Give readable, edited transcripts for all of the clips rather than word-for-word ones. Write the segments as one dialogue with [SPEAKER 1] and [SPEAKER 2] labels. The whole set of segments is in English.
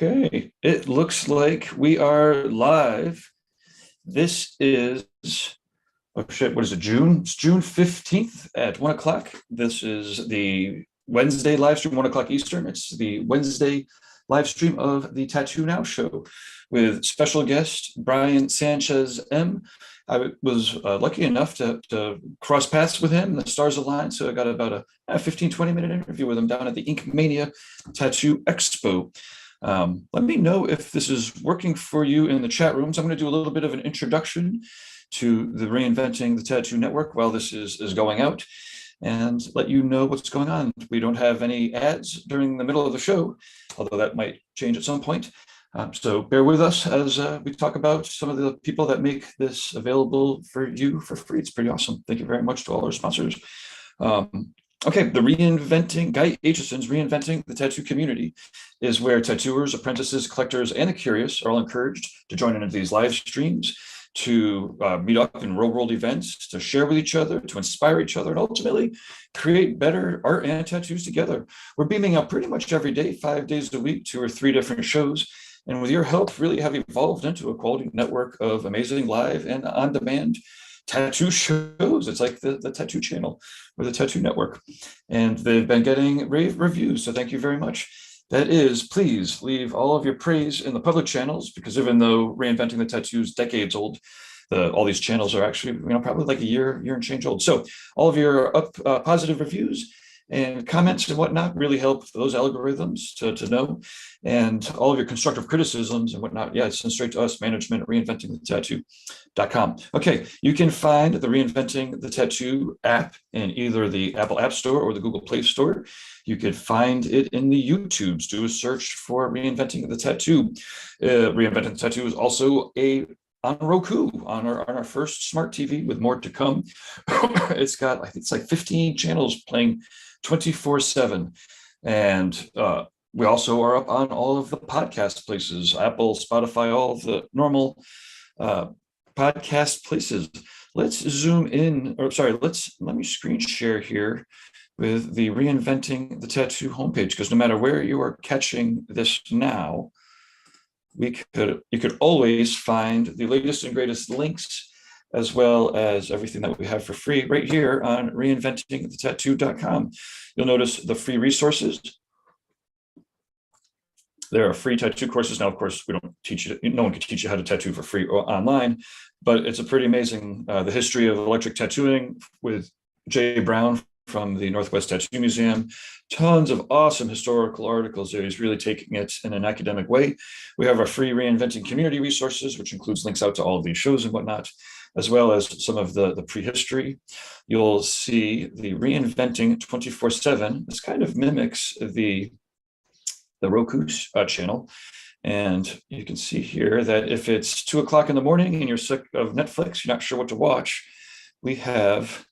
[SPEAKER 1] Okay, it looks like we are live. This is, oh shit, what is it, June? It's June 15th at 1 o'clock. This is the Wednesday live stream, 1 o'clock Eastern. It's the Wednesday live stream of the Tattoo Now show with special guest Bryan Sanchez M. I was lucky enough to cross paths with him. The stars aligned, so I got about a 15, 20-minute interview with him down at the Ink Mania Tattoo Expo. Let me know if this is working for you in the chat rooms. I'm going to do a little bit of an introduction to the Reinventing the Tattoo Network while this is going out and let you know what's going on. We don't have any ads during the middle of the show, although that might change at some point. So bear with us as we talk about some of the people that make this available for you for free. It's pretty awesome. Thank you very much to all our sponsors. Okay, Guy Aitchison's Reinventing the Tattoo Community is where tattooers, apprentices, collectors, and the curious are all encouraged to join into these live streams, to meet up in real world events, to share with each other, to inspire each other, and ultimately create better art and tattoos together. We're beaming out pretty much every day, 5 days a week, 2 or 3 different shows. And with your help, really have evolved into a quality network of amazing live and on-demand tattoo shows. It's like the Tattoo Channel or the Tattoo Network. And they've been getting rave reviews, so thank you very much. That is, please leave all of your praise in the public channels, because even though Reinventing the Tattoo is decades old, all these channels are actually, probably like a year and change old. So all of your positive reviews and comments and whatnot really help those algorithms to know, and all of your constructive criticisms and whatnot, send straight to us, management at reinventingthetattoo.com. Okay, you can find the Reinventing the Tattoo app in either the Apple App Store or the Google Play Store. You could find it in the YouTubes. Do a search for Reinventing the Tattoo. Reinventing the Tattoo is also on Roku, on our first smart TV, with more to come. It's got, I think it's like 15 channels playing 24/7. And we also are up on all of the podcast places, Apple, Spotify, all of the normal podcast places. Let's zoom in, let me screen share here with the Reinventing the Tattoo homepage, because no matter where you are catching this now, you could always find the latest and greatest links, as well as everything that we have for free right here on reinventingthetattoo.com. You'll notice the free resources. There are free tattoo courses. Now, of course, we don't teach you, no one can teach you how to tattoo for free or online, but it's a pretty amazing, the history of electric tattooing with Jay Brown from the Northwest Tattoo Museum. Tons of awesome historical articles there. He's really taking it in an academic way. We have our free Reinventing community resources, which includes links out to all of these shows and whatnot, as well as some of the prehistory. You'll see the Reinventing 24/7. This kind of mimics the Roku channel. And you can see here that if it's 2 o'clock in the morning and you're sick of Netflix, you're not sure what to watch, we have,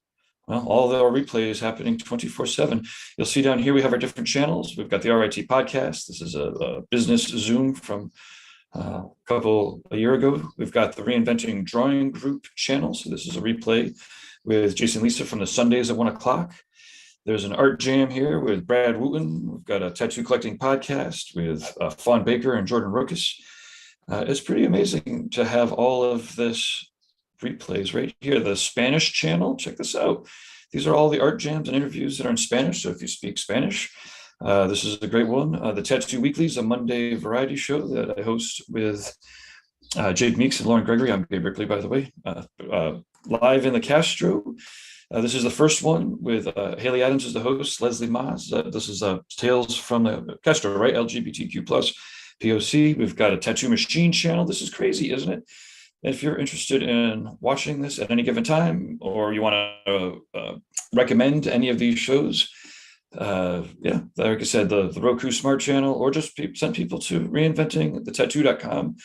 [SPEAKER 1] all the replays happening 24/7. You'll see down here we have our different channels. We've got the RIT podcast. This is a business Zoom from a year ago. We've got the Reinventing Drawing Group channel. So this is a replay with Jason Lisa from the Sundays at 1 o'clock. There's an art jam here with Brad Wooten. We've got a tattoo collecting podcast with Fawn Baker and Jordan Rokas. It's pretty amazing to have all of this replays right here. The Spanish channel, check this out. These are all the art jams and interviews that are in Spanish. So if you speak Spanish, this is a great one. The Tattoo Weekly is a Monday variety show that I host with Jake Meeks and Lauren Gregory. I'm Gabe Rickley, by the way. Live in the Castro. This is the first one with Haley Adams as the host, Leslie Maas. This is Tales from the Castro, right? LGBTQ plus POC. We've got a Tattoo Machine channel. This is crazy, isn't it? If you're interested in watching this at any given time, or you want to recommend any of these shows, like I said, the Roku Smart channel, or just send people to reinventingthetattoo.com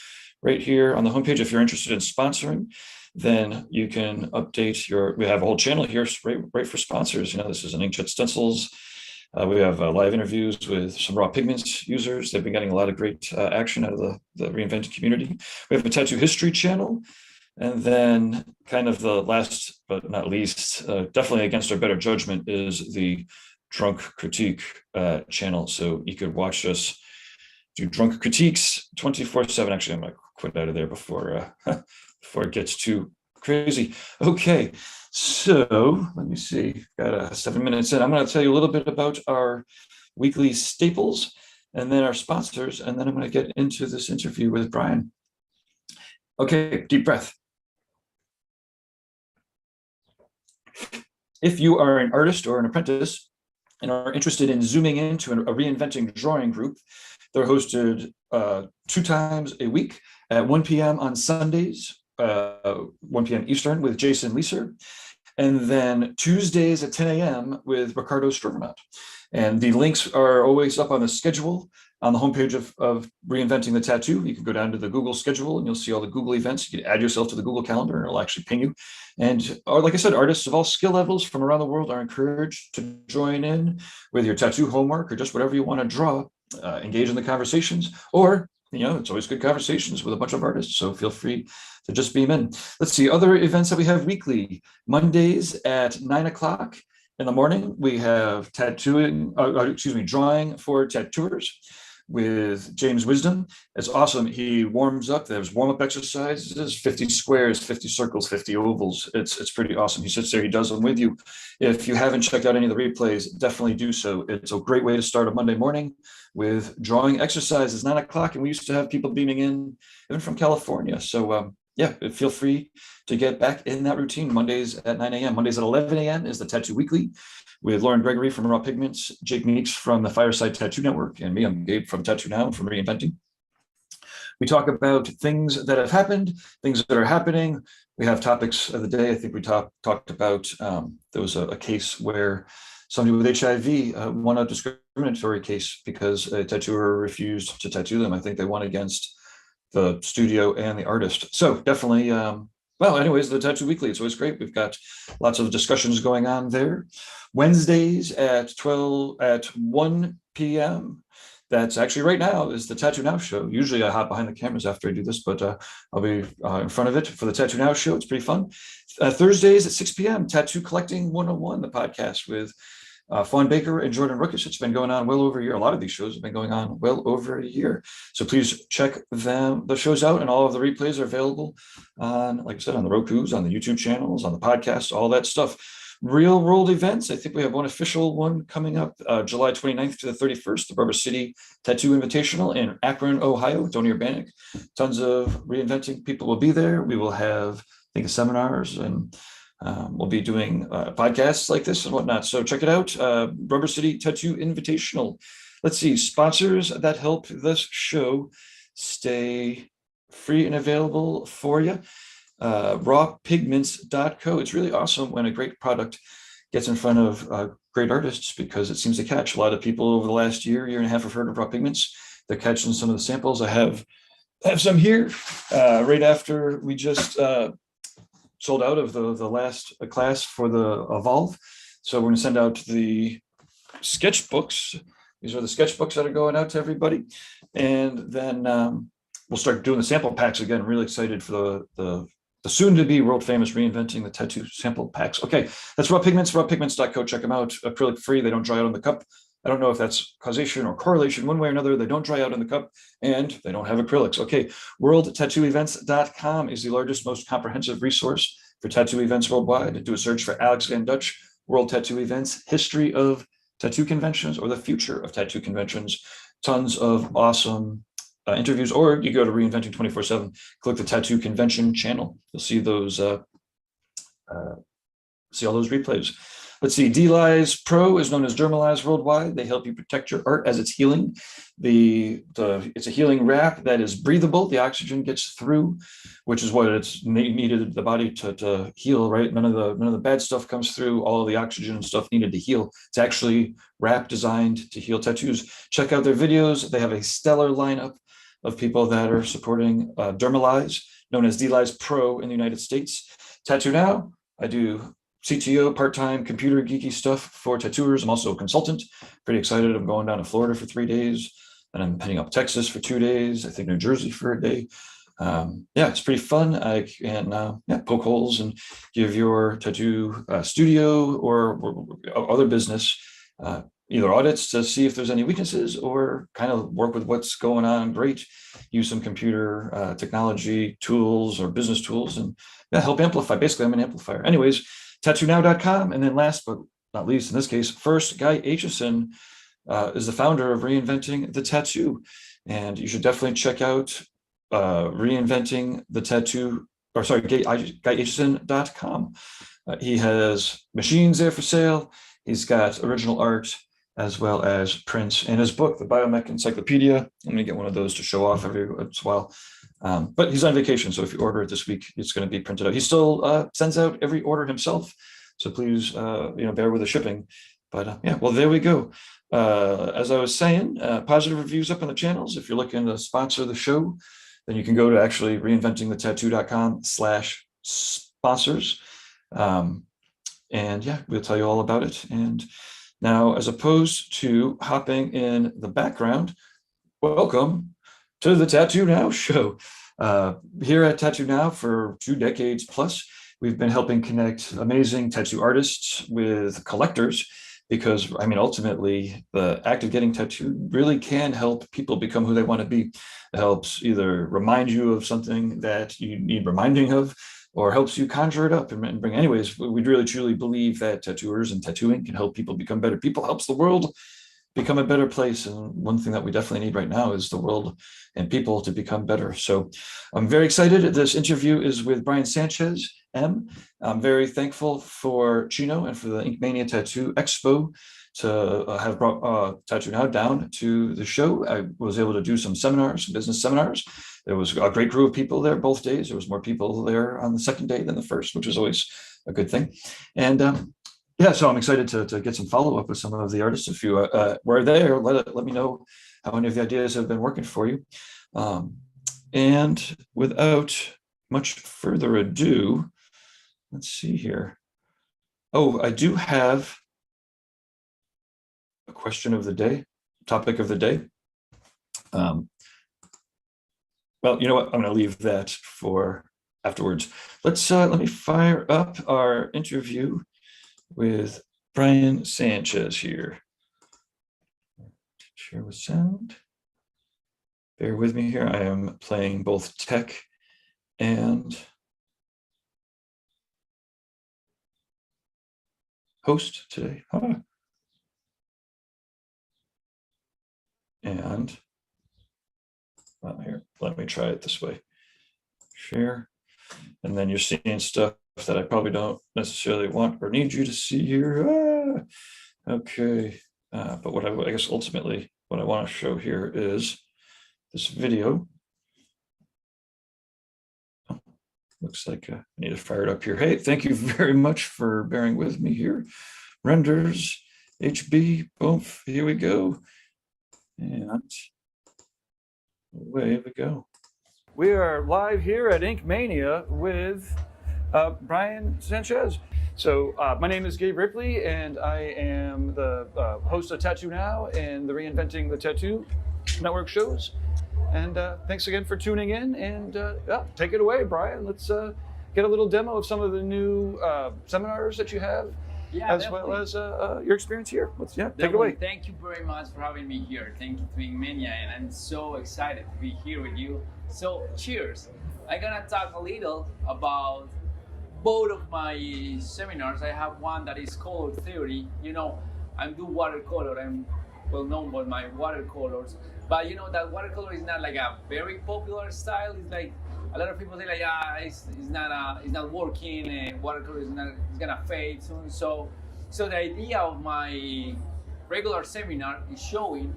[SPEAKER 1] right here on the homepage. If you're interested in sponsoring, then you can update we have a whole channel here right for sponsors. This is an Inkjet Stencils. We have live interviews with some raw pigments users. They've been getting a lot of great action out of the Reinventing community. We have a tattoo history channel. And then kind of the last but not least, definitely against our better judgment, is the Drunk Critique channel. So you could watch us do drunk critiques 24/7. Actually, I'm going to quit out of there before before it gets too crazy. Okay, so let me see. Got 7 minutes in. I'm going to tell you a little bit about our weekly staples and then our sponsors, and then I'm going to get into this interview with Bryan. Okay, deep breath. If you are an artist or an apprentice and are interested in zooming into a reinventing drawing group, they're hosted 2 times a week at 1 p.m. on Sundays, 1 p.m. Eastern with Jason Leeser, and then Tuesdays at 10 a.m. with Ricardo Strovermont. And the links are always up on the schedule on the homepage of Reinventing the Tattoo. You can go down to the Google schedule and you'll see all the Google events. You can add yourself to the Google Calendar and it'll actually ping you. And like I said, artists of all skill levels from around the world are encouraged to join in with your tattoo homework or just whatever you want to draw, engage in the conversations, or, it's always good conversations with a bunch of artists. So feel free to just beam in. Let's see, other events that we have weekly. Mondays at 9 o'clock in the morning, we have drawing for tattooers with James Wisdom. It's awesome. He warms up. There's warm-up exercises, 50 squares, 50 circles, 50 ovals. It's pretty awesome. He sits there, he does them with you. If you haven't checked out any of the replays, definitely do so. It's a great way to start a Monday morning with drawing exercises, 9 o'clock. And we used to have people beaming in, even from California. So yeah, feel free to get back in that routine. Mondays at 9 a.m. Mondays at 11 a.m. is the Tattoo Weekly with Lauren Gregory from Raw Pigments, Jake Meeks from the Fireside Tattoo Network, and me, I'm Gabe from TattooNOW from Reinventing. We talk about things that have happened, things that are happening. We have topics of the day. I think we talked about, there was a case where somebody with HIV won a discriminatory case because a tattooer refused to tattoo them. I think they won against the studio and the artist. So definitely, well, anyways, the Tattoo Weekly, it's always great. We've got lots of discussions going on there. Wednesdays at 1 p.m. That's actually right now is the TattooNOW show. Usually I hop behind the cameras after I do this, but I'll be in front of it for the TattooNOW show. It's pretty fun. Thursdays at 6 p.m., Tattoo Collecting 101, the podcast with Fawn Baker and Jordan Rookish. It's been going on well over a year. A lot of these shows have been going on well over a year. So please check the shows out, and all of the replays are available on, like I said, on the Rokus, on the YouTube channels, on the podcast, all that stuff. Real world events. I think we have one official one coming up July 29th to the 31st, the Rubber City Tattoo Invitational in Akron, Ohio, with Tony Urbanik. Tons of reinventing people will be there. We will have, I think, seminars, and we'll be doing podcasts like this and whatnot. So check it out. Rubber City Tattoo Invitational. Let's see, sponsors that help this show stay free and available for you. Rawpigments.co. It's really awesome when a great product gets in front of great artists, because it seems to catch. A lot of people over the last year and a half have heard of Raw Pigments. They're catching some of the samples. I have some here right after we just sold out of the last class for the Evolve. So we're going to send out the sketchbooks. These are the sketchbooks that are going out to everybody. And then we'll start doing the sample packs again. Really excited for the soon-to-be world-famous Reinventing the Tattoo sample packs. Okay, that's Raw Pigments, rawpigments.co. Check them out. Acrylic-free. They don't dry out on the cup. I don't know if that's causation or correlation. One way or another, they don't dry out in the cup, and they don't have acrylics. Okay, worldtattooevents.com is the largest, most comprehensive resource for tattoo events worldwide. Do a search for Alex Van Dutch, World Tattoo Events, History of Tattoo Conventions, or the Future of Tattoo Conventions. Tons of awesome interviews, or you go to Reinventing 24/7, click the Tattoo Convention channel. You'll see those, see all those replays. Let's see, D-Lies Pro is known as Dermalize worldwide. They help you protect your art as it's healing. It's a healing wrap that is breathable. The oxygen gets through, which is what it's needed the body to heal, right? None of the bad stuff comes through. All of the oxygen and stuff needed to heal. It's actually wrap designed to heal tattoos. Check out their videos. They have a stellar lineup of people that are supporting Dermalize, known as D-Lies Pro in the United States. TattooNOW, I do CTO, part-time computer geeky stuff for tattooers. I'm also a consultant. Pretty excited. I'm going down to Florida for 3 days, and I'm heading up Texas for 2 days. I think New Jersey for a day. Yeah, it's pretty fun. I can poke holes and give your tattoo studio or other business either audits to see if there's any weaknesses or kind of work with what's going on. Great. Use some computer technology tools or business tools and help amplify. Basically, I'm an amplifier. Anyways, TattooNOW.com. And then last but not least, in this case, first, Guy Aitchison is the founder of Reinventing the Tattoo. And you should definitely check out Reinventing the Tattoo, or sorry, GuyAitchison.com. He has machines there for sale. He's got original art as well as prints, and his book, the Biomech Encyclopedia. I'm going to get one of those to show off every once in a while. But he's on vacation, so if you order it this week, it's going to be printed out. He still sends out every order himself, so please, bear with the shipping. But yeah, well, there we go. As I was saying, positive reviews up on the channels. If you're looking to sponsor the show, then you can go to actually reinventingthetattoo.com/sponsors. And yeah, we'll tell you all about it. And now, as opposed to hopping in the background, welcome to the TattooNOW show. Here at TattooNOW for 2 decades plus, we've been helping connect amazing tattoo artists with collectors, because I mean, ultimately, the act of getting tattooed really can help people become who they want to be. It helps either remind you of something that you need reminding of, or helps you conjure it up and bring. Anyways, we really truly believe that tattooers and tattooing can help people become better people. Helps the world become a better place. And one thing that we definitely need right now is the world and people to become better. So I'm very excited. This interview is with Bryan Sanchez, M. I'm very thankful for Chino and for the Ink Mania Tattoo Expo to have brought TattooNOW down to the show. I was able to do some seminars, some business seminars. There was a great group of people there both days. There was more people there on the second day than the first, which is always a good thing. And yeah, so I'm excited to get some follow-up with some of the artists. If you were there, let me know how many of the ideas have been working for you. And without much further ado, let's see here. Oh, I do have a question of the day, topic of the day. Well, you know what? I'm going to leave that for afterwards. Let me fire up our interview with Bryan Sanchez here. Share with sound. Bear with me here. I am playing both tech and host today. And well, here, let me try it this way. Share. And then you're seeing stuff that I probably don't necessarily want or need you to see here. Okay. But what I guess ultimately what I want to show here is this video. Oh, looks like I need to fire it up here. Hey, thank you very much for bearing with me here. Renders, HB, boom, here we go. And away we go. We are live here at Ink Mania with Bryan Sanchez. So my name is Gabe Ripley, and I am the host of TattooNOW and the Reinventing the Tattoo network shows. And thanks again for tuning in. And yeah, take it away, Bryan. Let's get a little demo of some of the new seminars that you have. Yeah, as definitely. Well as your experience here. Let's take it away.
[SPEAKER 2] Thank you very much for having me here. Thank you to Ink Mania, and I'm so excited to be here with you. So cheers. I'm gonna talk a little about both of my seminars. I have one that is color theory. You know, I do watercolor. I'm well known for my watercolors, but you know that watercolor is not like a very popular style. It's like a lot of people say like, it's not working. Watercolor is gonna fade soon. So the idea of my regular seminar is showing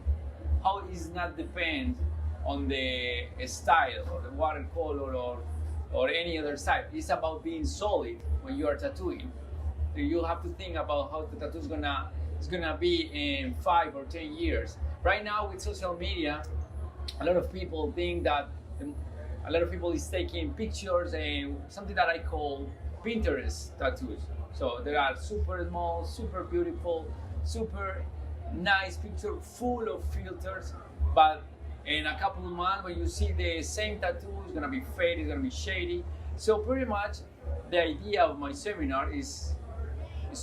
[SPEAKER 2] how it does not depend on the style or the watercolor or any other style. It's about being solid when you are tattooing. You have to think about how the tattoo is gonna be in 5 or 10 years. Right now with social media, a lot of people think that a lot of people is taking pictures and something that I call Pinterest tattoos. So there are super small, super beautiful, super nice picture full of filters, but in a couple of months when you see the same tattoo, it's gonna be faded, it's gonna be shady. So pretty much the idea of my seminar is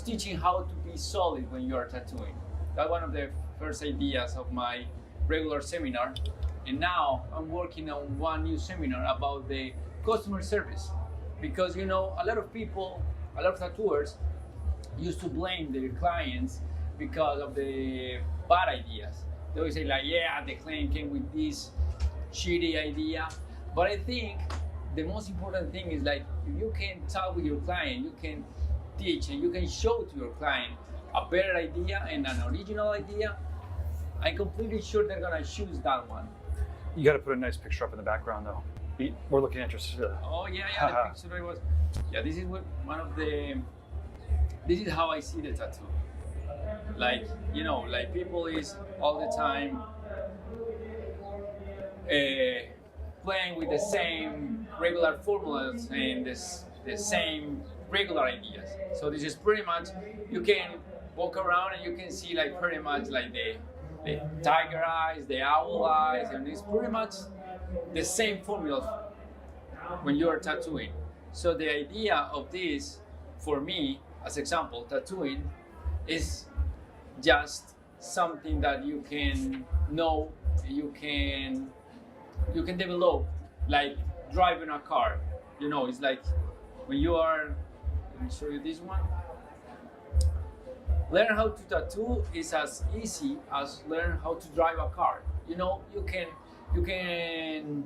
[SPEAKER 2] teaching how to be solid when you are tattooing. That's one of the first ideas of my regular seminar. And now I'm working on one new seminar about the customer service. Because you know, a lot of people, a lot of tattooers used to blame their clients because of the bad ideas. They always say like, yeah, the client came with this shitty idea. But I think the most important thing is like, if you can talk with your client, you can teach and you can show to your client a better idea and an original idea, I'm completely sure they're gonna choose that one.
[SPEAKER 3] You got to put a nice picture up in the background, though. We're looking at your.
[SPEAKER 2] Oh yeah, the picture I was. Yeah, this is what one of the. This is how I see the tattoo. Like, you know, like people is all the time playing with the same regular formulas and the same regular ideas. So this is pretty much, you can walk around and you can see like pretty much like the tiger eyes, the owl eyes, and it's pretty much the same formula when you're tattooing. So the idea of this, for me, as example, tattooing is just something that you can know, you can develop, like driving a car. You know, it's like when you are, let me show you this one. Learn how to tattoo is as easy as learn how to drive a car. You know, you can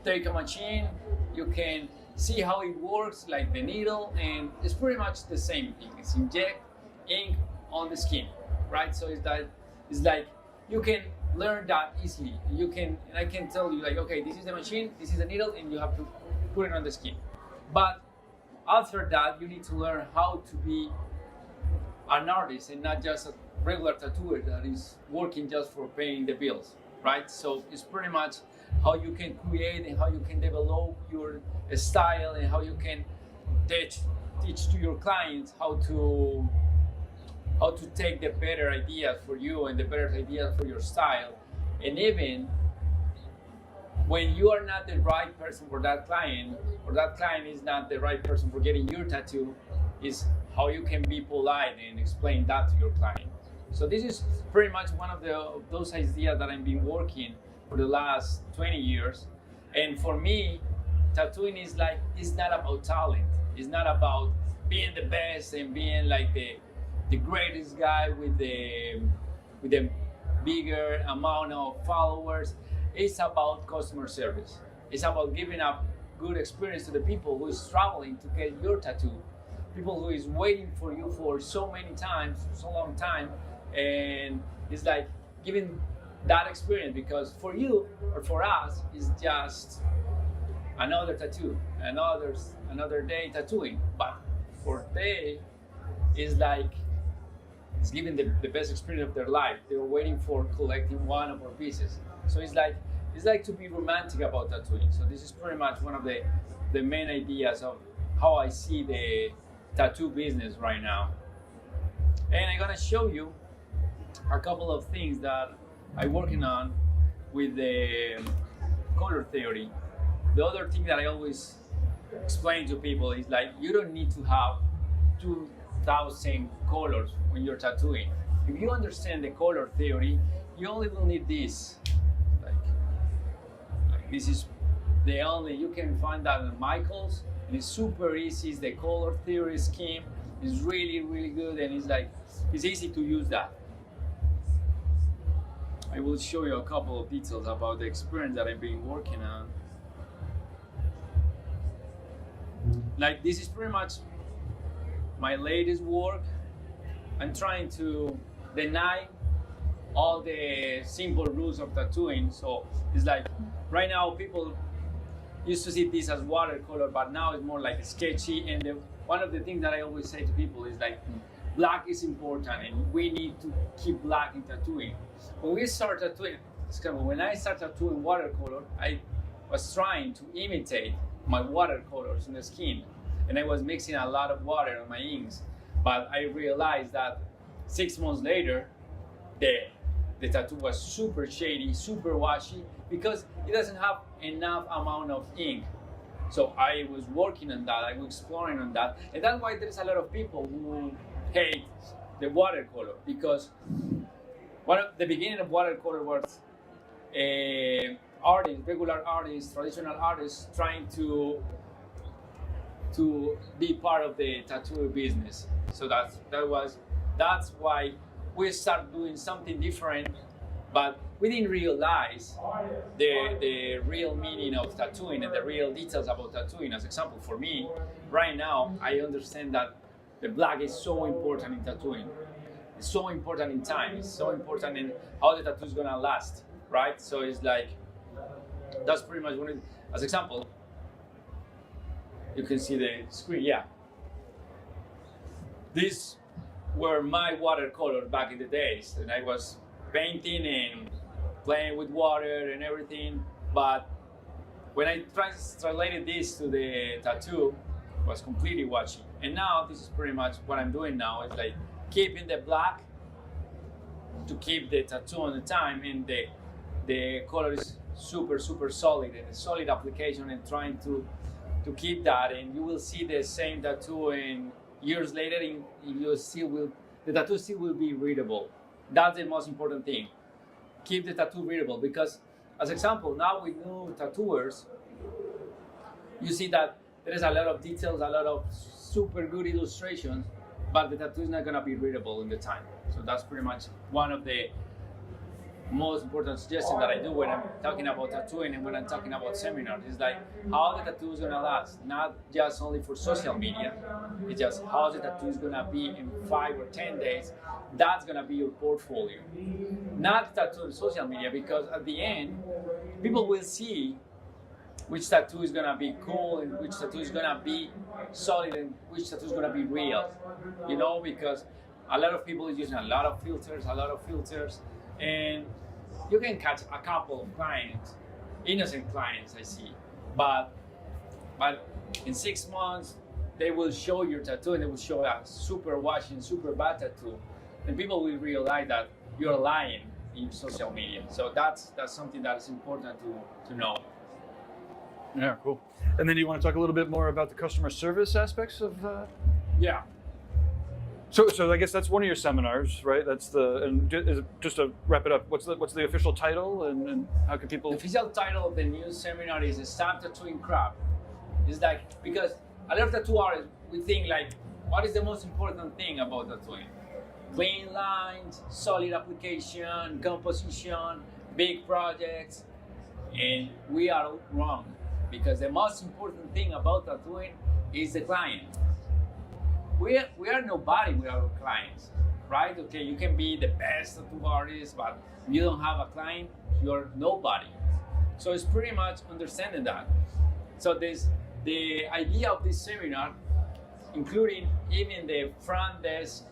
[SPEAKER 2] take a machine, you can see how it works, like the needle, and it's pretty much the same thing. It's inject ink on the skin, right? So it's like you can learn that easily. You can, and I can tell you like, okay, this is the machine, this is the needle, and you have to put it on the skin. But after that, you need to learn how to be an artist and not just a regular tattooer that is working just for paying the bills, right? So it's pretty much how you can create and how you can develop your style and how you can teach to your clients how to take the better ideas for you and the better ideas for your style. And even when you are not the right person for that client, or that client is not the right person for getting your tattoo, is how you can be polite and explain that to your client. So this is pretty much one of those ideas that I've been working for the last 20 years. And for me, tattooing is like, it's not about talent. It's not about being the best and being like the greatest guy with the bigger amount of followers. It's about customer service. It's about giving a good experience to the people who is traveling to get your tattoo. People who is waiting for you for so many times, so long time, and it's like giving that experience, because for you or for us it's just another tattoo, another day tattooing. But for they, it's like it's giving the best experience of their life. They were waiting for collecting one of our pieces. So it's like to be romantic about tattooing. So this is pretty much one of the main ideas of how I see the tattoo business right now. And I'm gonna show you a couple of things that I'm working on with the color theory. The other thing that I always explain to people is like, you don't need to have 2,000 colors when you're tattooing. If you understand the color theory, you only will need this. Like this is the only, you can find that in Michael's. It's super easy. The color theory scheme is really, really good, and it's easy to use that. I will show you a couple of details about the experience that I've been working on. Like this is pretty much my latest work. I'm trying to deny all the simple rules of tattooing. So it's like right now people used to see this as watercolor, but now it's more like sketchy. And one of the things that I always say to people is like, black is important and we need to keep black in tattooing. When we start tattooing, when I started tattooing watercolor, I was trying to imitate my watercolors in the skin. And I was mixing a lot of water on my inks. But I realized that 6 months later, the tattoo was super shady, super washy, because it doesn't have enough amount of ink. So I was working on that, I was exploring on that. And that's why there's a lot of people who hate the watercolor, because The beginning of watercolor was artists, regular artists, traditional artists trying to be part of the tattoo business. So that's why we started doing something different, but we didn't realize the real meaning of tattooing and the real details about tattooing. As example, for me, right now, I understand that the black is so important in tattooing. It's so important in time. It's so important in how the tattoo is gonna last, right? So it's like, that's pretty much what it, as example, you can see the screen, yeah. These were my watercolors back in the days, and I was painting and playing with water and everything, but when I translated this to the tattoo, it was completely watching. And now this is pretty much what I'm doing now. It's like keeping the black to keep the tattoo on the time, and the color is super solid and a solid application, and trying to keep that. And you will see the same tattoo in years later, and the tattoo still will be readable. That's the most important thing. Keep the tattoo readable, because as example, now with new tattooers, you see that there is a lot of details, a lot of super good illustrations, but the tattoo is not gonna be readable in the time. So that's pretty much one of the most important suggestions that I do when I'm talking about tattooing and when I'm talking about seminars. Is like how the tattoo is gonna last, not just only for social media. It's just how the tattoo is gonna be in 5 or 10 days. That's gonna be your portfolio, not tattoo on social media, because at the end, people will see which tattoo is gonna be cool and which tattoo is gonna be solid and which tattoo is gonna be real. You know, because a lot of people are using a lot of filters, and you can catch a couple of clients, innocent clients I see, but in 6 months they will show your tattoo and they will show a super washing, super bad tattoo, and people will realize that you're lying in social media. So that's something that is important to know.
[SPEAKER 3] Yeah, cool. And then you want to talk a little bit more about the customer service aspects of
[SPEAKER 2] Yeah.
[SPEAKER 3] So I guess that's one of your seminars, right? Just to wrap it up, what's the official title, and how can people?
[SPEAKER 2] The official title of the new seminar is Start Tattooing Craft. It's like, because a lot of tattoo artists, we think like, what is the most important thing about tattooing? Clean lines, solid application, composition, big projects, and we are wrong, because the most important thing about tattooing is the client. We are nobody without our clients, right? Okay, you can be the best tattoo artist, but if you don't have a client, you're nobody. So it's pretty much understanding that. So the idea of this seminar, including even the front desk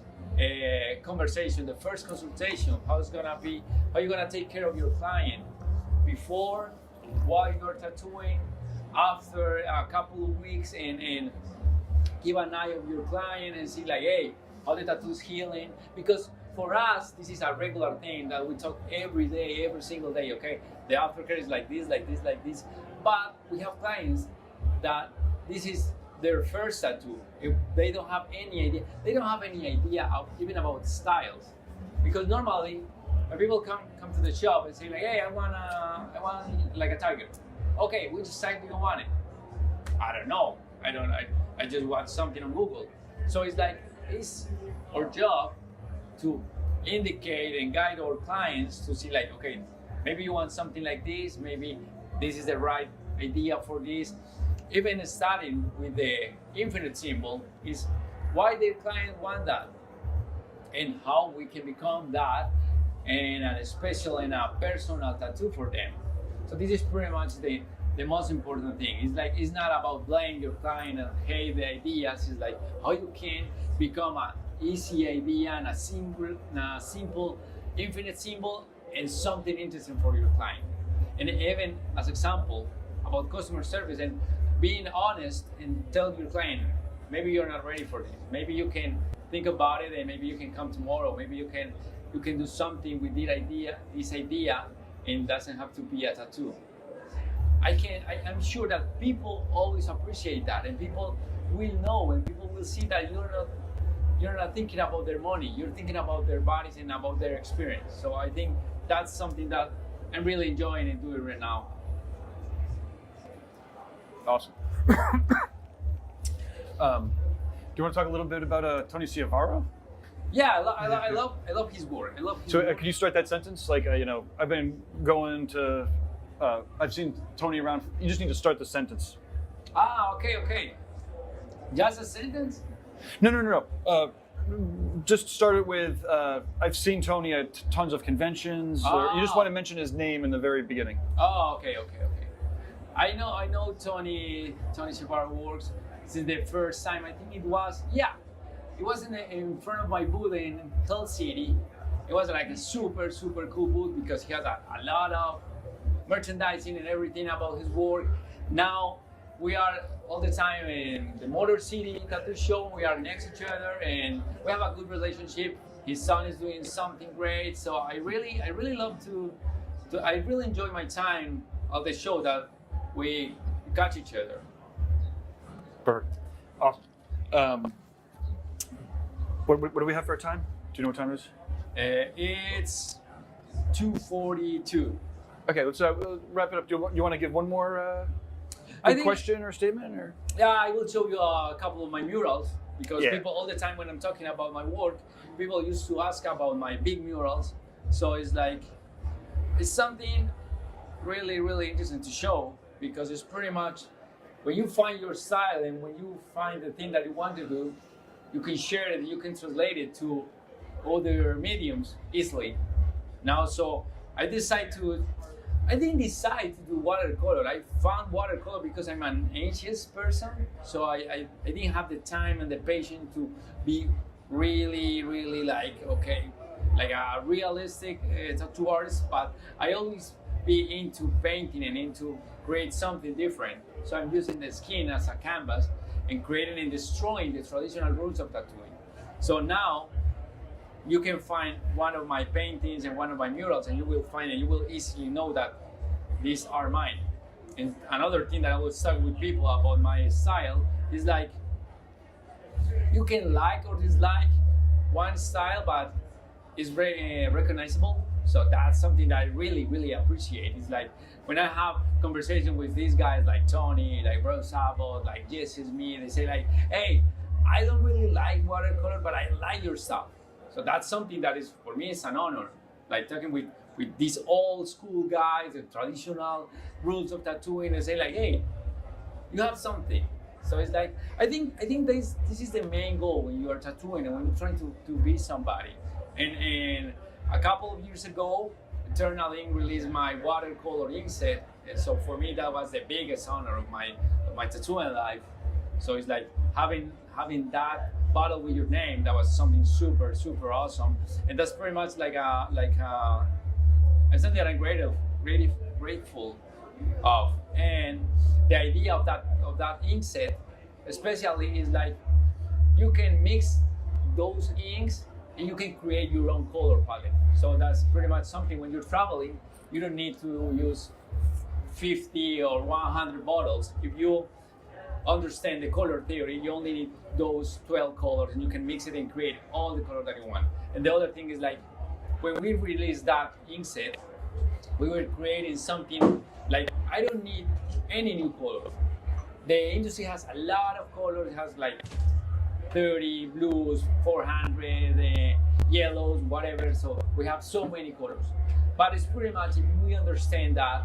[SPEAKER 2] conversation, the first consultation, how you're gonna take care of your client before, while you're tattooing, after a couple of weeks, and keep an eye on your client and see like, hey, how the tattoo is healing. Because for us, this is a regular thing that we talk every day, every single day, okay? The aftercare is like this, like this, like this. But we have clients that this is their first tattoo. If they don't have any idea, even about styles. Because normally, when people come to the shop and say like, hey, I want like a tiger. Okay, which side do you want it? I don't know. I just want something on Google. So it's like, it's our job to indicate and guide our clients to see like, okay, maybe you want something like this, maybe this is the right idea for this. Even starting with the infinite symbol is why the client want that, and how we can become that, and a special and a personal tattoo for them. So this is pretty much the most important thing. It's like, it's not about blaming your client and hate the ideas. It's like how you can become an easy idea and a simple infinite symbol and something interesting for your client. And even as example about customer service and being honest and tell your client, maybe you're not ready for this. Maybe you can think about it and maybe you can come tomorrow. Maybe you can do something with this idea, and doesn't have to be a tattoo. I'm sure that people always appreciate that, and people will know, and people will see that you're not thinking about their money. You're thinking about their bodies and about their experience. So I think that's something that I'm really enjoying and doing right now.
[SPEAKER 3] Awesome. Do you want to talk a little bit about Tony Ciavaro?
[SPEAKER 2] Yeah, I love his work. I love his
[SPEAKER 3] So
[SPEAKER 2] work.
[SPEAKER 3] could you start that sentence? Like, I've been going to, I've seen Tony around. You just need to start the sentence.
[SPEAKER 2] Okay. Just a sentence?
[SPEAKER 3] No. Just start it with, I've seen Tony at tons of conventions. Or you just want to mention his name in the very beginning.
[SPEAKER 2] Oh, okay. I know Tony Ciavaro works since the first time. I think it was in front of my booth in Hill City. It was like a super cool booth because he has a lot of merchandising and everything about his work. Now we are all the time in the Motor City Tattoo Show. We are next to each other and we have a good relationship. His son is doing something great. So I really love I really enjoy my time of the show that we catch each other.
[SPEAKER 3] Perfect. Awesome. What do we have for a time? Do you know what time it is?
[SPEAKER 2] It's 2:42.
[SPEAKER 3] Okay, let's wrap it up. Do you want to give one more question or statement? Or?
[SPEAKER 2] Yeah, I will show you a couple of my murals because
[SPEAKER 3] Yeah.
[SPEAKER 2] people all the time when I'm talking about my work, people used to ask about my big murals. So it's something really interesting to show because it's pretty much when you find your style and when you find the thing that you want to do, you can share it, you can translate it to other mediums easily. Now, so I didn't decide to do watercolor. I found watercolor because I'm an anxious person. So I didn't have the time and the patience to be really like a realistic tattoo artist, but I always be into painting and into create something different. So I'm using the skin as a canvas and creating and destroying the traditional rules of tattooing. So now you can find one of my paintings and one of my murals and you will easily know that these are mine. And another thing that I will talk with people about my style is like, you can like or dislike one style, but it's very recognizable. So that's something that I really appreciate. It's like when I have conversation with these guys like Tony, like Bro Sabot, like Jesse Smith, they say like, hey, I don't really like watercolor, but I like your stuff. So that's something that is, for me, it's an honor. Like talking with these old school guys, the traditional rules of tattooing, and say like, hey, you have something. So it's like, I think this is the main goal when you are tattooing and when you're trying to be somebody. And a couple of years ago, Eternal Ink released my watercolor ink set. And so for me, that was the biggest honor of my tattooing life. So it's like having that bottle with your name, that was something super awesome. And that's pretty much like something that I'm grateful of. And the idea of that ink set, especially, is like you can mix those inks and you can create your own color palette. So that's pretty much something when you're traveling, you don't need to use 50 or 100 bottles. If you understand the color theory, you only need those 12 colors and you can mix it and create all the color that you want. And the other thing is like, when we released that ink set, we were creating something like, I don't need any new color. The industry has a lot of colors. It has like 30 blues, 400 yellows, whatever. So we have so many colors. But it's pretty much, if we understand that,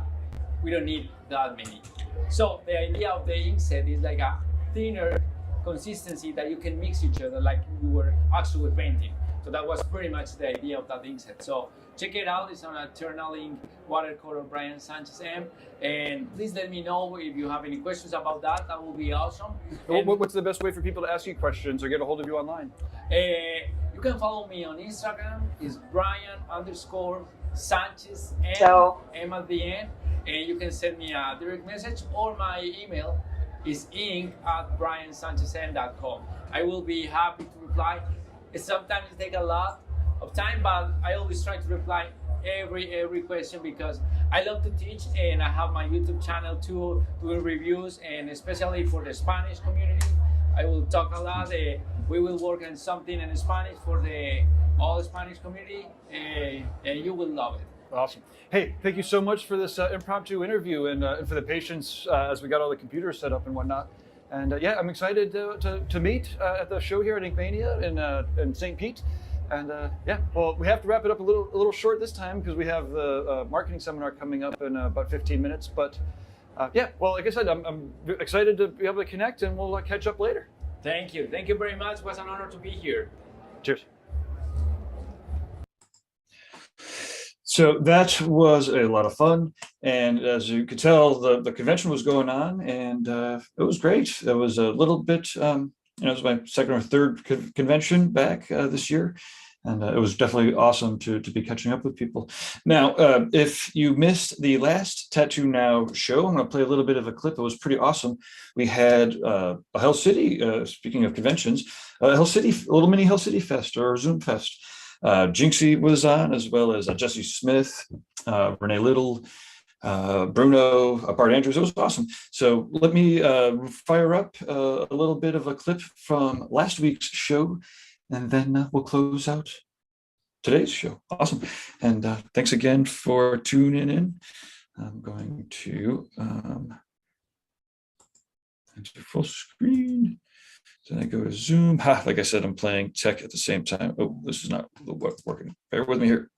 [SPEAKER 2] we don't need that many. So the idea of the ink set is like a thinner consistency that you can mix each other like you were actually painting. So that was pretty much the idea of that ink set. So check it out. It's on Eternal Ink watercolor Bryan Sanchez M. And please let me know if you have any questions about that. That will be awesome.
[SPEAKER 3] What's the best way for people to ask you questions or get a hold of you online?
[SPEAKER 2] You can follow me on Instagram. It's Bryan_Sanchez M at the end. And you can send me a direct message, or my email is ink@bryansanchezm.com. I will be happy to reply. Sometimes it takes a lot of time, but I always try to reply every question because I love to teach, and I have my YouTube channel too, doing reviews, and especially for the Spanish community, I will talk a lot. We will work on something in Spanish for the all Spanish community, and you will love it.
[SPEAKER 3] Awesome. Hey, thank you so much for this impromptu interview and for the patience as we got all the computers set up and whatnot. And yeah, I'm excited to meet at the show here at Inkmania in St. Pete. And yeah, well, we have to wrap it up a little short this time because we have the marketing seminar coming up in about 15 minutes. But yeah, well, like I said, I'm excited to be able to connect, and we'll catch up later.
[SPEAKER 2] Thank you. Thank you very much. It was an honor to be here.
[SPEAKER 3] Cheers.
[SPEAKER 1] So that was a lot of fun, and as you could tell, the convention was going on, and it was great. It was a little bit, it was my second or third convention back this year, and it was definitely awesome to be catching up with people. Now, if you missed the last Tattoo Now show, I'm going to play a little bit of a clip. It was pretty awesome. We had a Hell City, speaking of conventions, a little mini Hell City Fest or Zoom Fest. Jinxie was on, as well as Jesse Smith, Renee Little, Bruno, Bart Andrews. It was awesome. So let me fire up a little bit of a clip from last week's show, and then we'll close out today's show. Awesome. And thanks again for tuning in. I'm going to enter full screen. Then I go to Zoom. Like I said, I'm playing tech at the same time. Oh, this is not working. Bear with me here.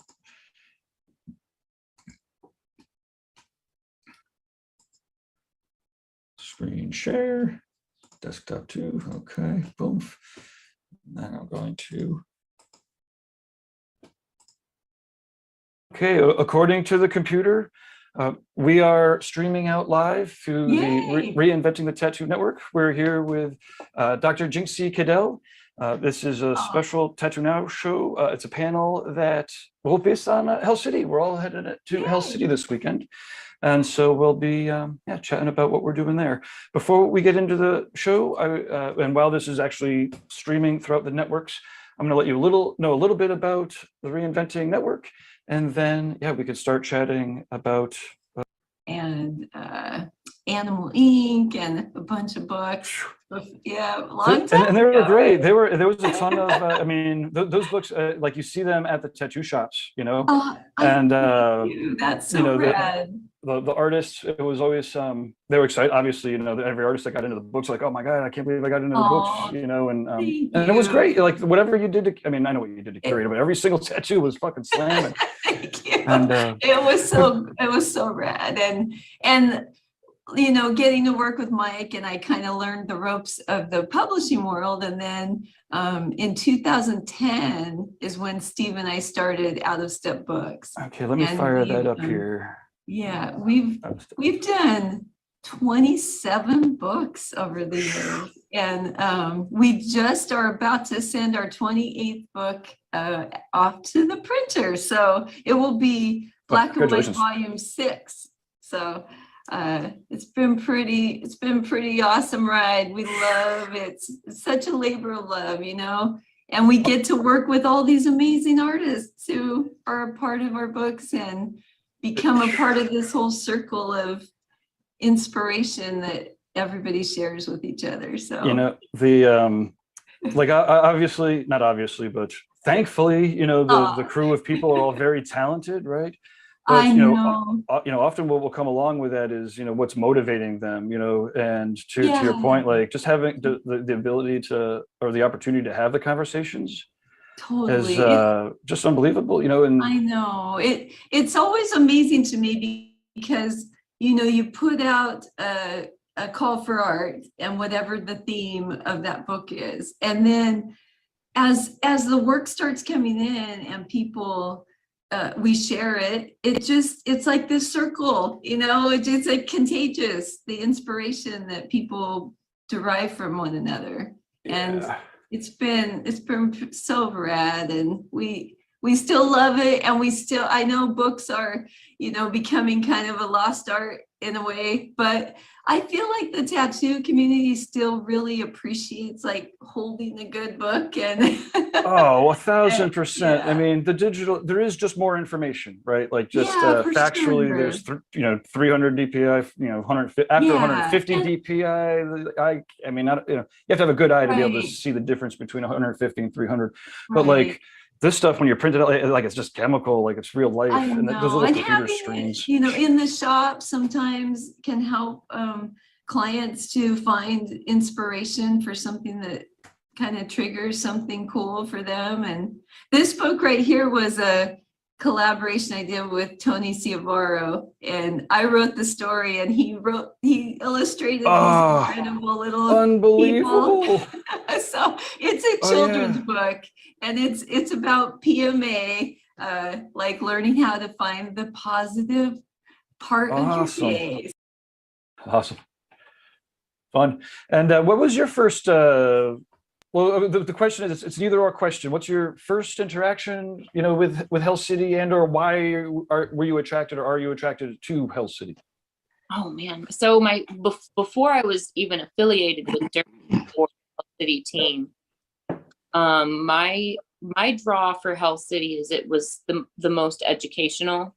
[SPEAKER 1] Screen share, desktop 2. Okay, boom. Now I'm going to. Okay, according to the computer, we are streaming out live through the Reinventing the Tattoo Network. We're here with Dr. Jinxie Cadell. This is a special Tattoo Now show. It's a panel that will be based on Hell City. We're all headed to Hell City this weekend. And so we'll be chatting about what we're doing there. Before we get into the show, and while this is actually streaming throughout the networks, I'm going to let you know a little bit about the Reinventing Network. And then, we could start chatting about
[SPEAKER 4] and Animal Ink and a bunch of books. Long time
[SPEAKER 1] and they were great. There was a ton of. I mean, those books, like you see them at the tattoo shops, and
[SPEAKER 4] that's so rad.
[SPEAKER 1] The artists, it was always they were excited. Obviously, every artist that got into the books, like, oh my god, I can't believe I got into the books, and it was great. Like whatever you did to, I know what you did to curate it, but every single tattoo was fucking slamming.
[SPEAKER 4] Thank you. And it was so rad, and getting to work with Mike, and I kind of learned the ropes of the publishing world. And then in 2010 is when Steve and I started Out of Step Books.
[SPEAKER 1] Okay, let me fire that up here.
[SPEAKER 4] Yeah, we've done 27 books over the years, and we just are about to send our 28th book off to the printer. So it will be Black and White Volume 6. So it's been pretty awesome ride. We love it. It's such a labor of love, and we get to work with all these amazing artists who are a part of our books and become a part of this whole circle of inspiration that everybody shares with each other. So
[SPEAKER 1] the like obviously, not obviously, but thankfully, the crew of people are all very talented, right? But,
[SPEAKER 4] I know.
[SPEAKER 1] Often what will come along with that is, what's motivating them, and to your point, like just having the ability to, or the opportunity to have the conversations
[SPEAKER 4] totally
[SPEAKER 1] is just unbelievable, and
[SPEAKER 4] I know it's always amazing to me because, you put out a call for art and whatever the theme of that book is. And then as the work starts coming in and people, we share it, it's like this circle, it's like contagious, the inspiration that people derive from one another. And it's been so rad, and we we still love it, and I know books are, becoming kind of a lost art in a way, but I feel like the tattoo community still really appreciates like holding a good book and
[SPEAKER 3] Oh, 1,000%.
[SPEAKER 4] Yeah.
[SPEAKER 3] I mean, the digital, there is just more information, right? Like just
[SPEAKER 4] Yeah, for
[SPEAKER 3] factually,
[SPEAKER 4] sure.
[SPEAKER 3] there's 300 DPI, 150 after
[SPEAKER 4] Yeah,
[SPEAKER 3] 150
[SPEAKER 4] and-
[SPEAKER 3] DPI. I mean, you have to have a good eye to be able to
[SPEAKER 4] Right.
[SPEAKER 3] see the difference between 150 and 300. But
[SPEAKER 4] Right.
[SPEAKER 3] like this stuff, when you print it out, like it's just chemical, like it's real life,
[SPEAKER 4] I
[SPEAKER 3] and those
[SPEAKER 4] know,
[SPEAKER 3] little
[SPEAKER 4] and
[SPEAKER 3] computer
[SPEAKER 4] having
[SPEAKER 3] screens.
[SPEAKER 4] it, in the shop sometimes can help clients to find inspiration for something that kind of triggers something cool for them. And this book right here was a collaboration I did with Tony Ciavaro, and I wrote the story, and he illustrated these incredible little
[SPEAKER 3] Unbelievable.
[SPEAKER 4] people. So it's a children's book, and it's about PMA, like learning how to find the positive part of your face.
[SPEAKER 3] Awesome. Fun. And what was your first well, the question is, it's an either or question. What's your first interaction, with Hell City, and or why were you attracted, or are you attracted to Hell City?
[SPEAKER 5] Oh man. So before I was even affiliated with Durham or Hell City team, my draw for Hell City is it was the most educational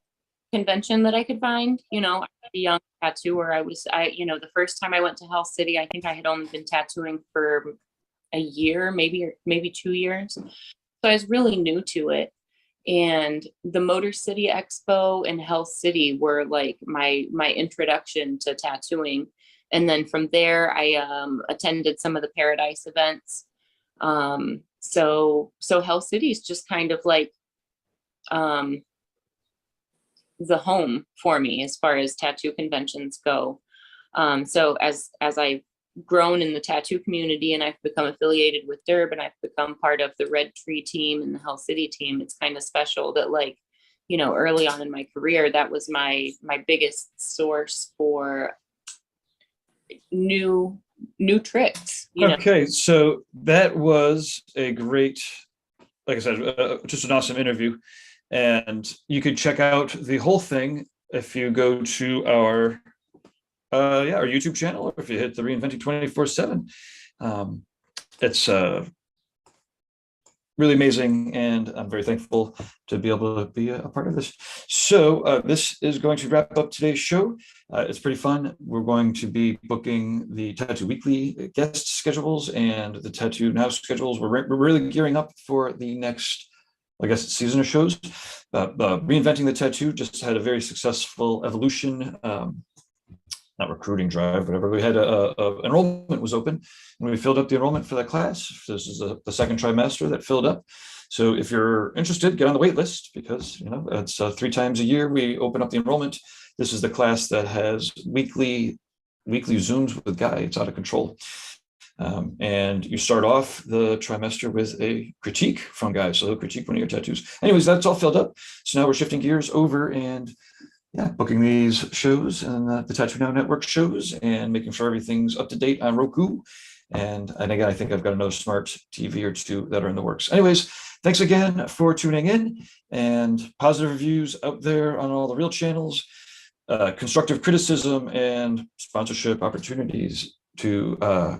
[SPEAKER 5] convention that I could find. I was a young tattooer. The first time I went to Hell City, I think I had only been tattooing for a year, maybe 2 years. So I was really new to it. And the Motor City Expo and Hell City were like my introduction to tattooing. And then from there, I attended some of the Paradise events. So Hell City is just kind of like the home for me as far as tattoo conventions go. So as I've grown in the tattoo community and I've become affiliated with Durb, and I've become part of the Red Tree team and the Hell City team, it's kind of special that early on in my career, that was my biggest source for new tricks.
[SPEAKER 1] Okay, so that was a great, like I said, just an awesome interview. And you could check out the whole thing if you go to our YouTube channel, or if you hit the Reinventing 24/7. It's really amazing, and I'm very thankful to be able to be a part of this. So this is going to wrap up today's show. It's pretty fun. We're going to be booking the Tattoo Weekly guest schedules and the TattooNOW schedules. We're really gearing up for the next, I guess, season of shows. Reinventing the Tattoo just had a very successful evolution. Not recruiting drive, whatever. We had enrollment was open, and we filled up the enrollment for that class. This is the second trimester that filled up. So if you're interested, get on the wait list, because it's 3 times a year we open up the enrollment. This is the class that has weekly Zooms with Guy. It's out of control. And you start off the trimester with a critique from Guy. So he'll critique one of your tattoos. Anyways, that's all filled up. So now we're shifting gears over and booking these shows and the TattooNOW Network shows, and making sure everything's up to date on Roku. And again, I think I've got another smart TV or 2 that are in the works. Anyways, thanks again for tuning in, and positive reviews out there on all the real channels, constructive criticism and sponsorship opportunities to